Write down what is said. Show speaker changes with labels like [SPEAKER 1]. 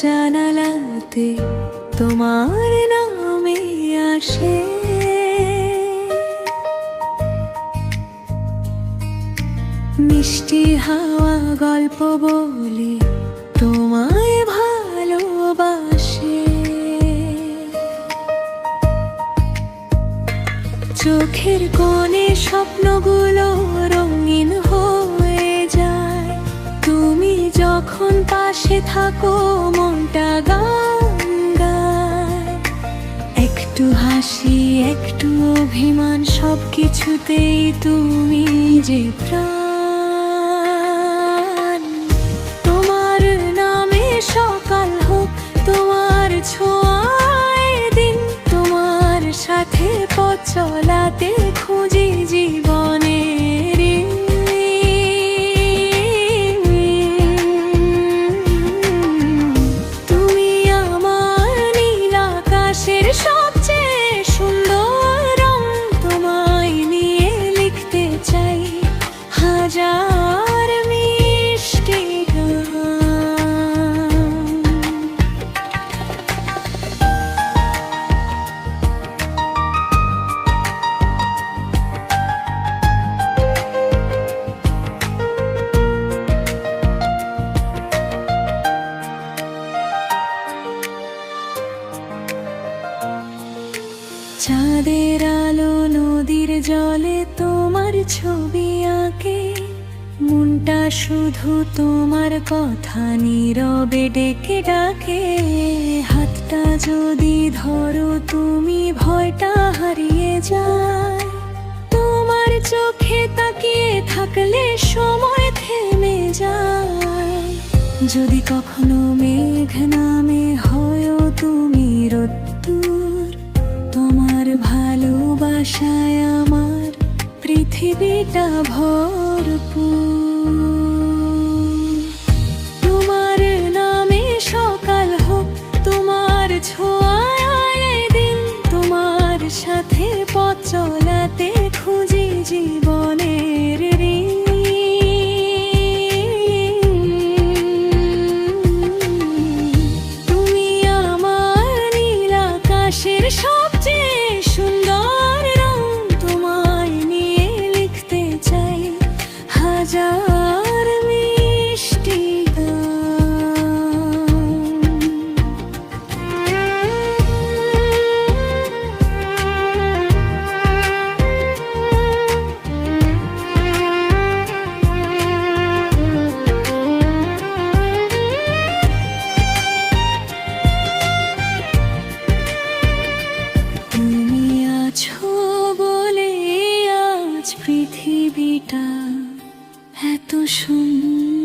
[SPEAKER 1] জানালাতে তোমার নামে আসে। মিষ্টি হাওয়া গল্প বলে তোমায় ভালোবাসে। চোখের কোণে স্বপ্নগুলো রঙিন হয়ে যায়। তুমি যখন পাশে থাকো মনটা গান গায়। একটু হাসি একটু অভিমান সবকিছুতেই তুমি যে প্রাণ। তোমার নামে সকাল হোক, তোমার ছোঁয়ায় দিন, তোমার সাথে পথ চলাতে খুঁজি জীবনের। তুমি আমার নীল আকাশের সবচেয়ে সুন্দর রং। তোমায় নিয়ে লিখতে চাই হাজার মিষ্টি গান। চাঁদের আলো নদীর জলে তোমার ছবি আঁকে। মনটা শুধু তোমার কথা নীরবে ডেকে ডাকে। হাতটা যদি ধরো তুমি ভয়টা হারিয়ে যায়। তোমার চোখে তাকিয়ে থাকলে সময় থেমে যায়। যদি কখনো মেঘ নামে হয়ও তুমি রোদ্দুর, তোমার ভালোবাসায় আমার পৃথিবীটা ভরপুর। তোমার নামে সকাল হোক, তোমার ছোঁয়ায় দিন, তোমার সাথে পথ চলাতে খুঁজি জীবনের ঋণ। তুমি আমার নীল আকাশের সবচেয়ে সুন্দর রং। তোমায় নিয়ে লিখতে চাই হাজার মিষ্টি তুমি আছো বলে আজ পৃথিবীটা এত সুন্দর।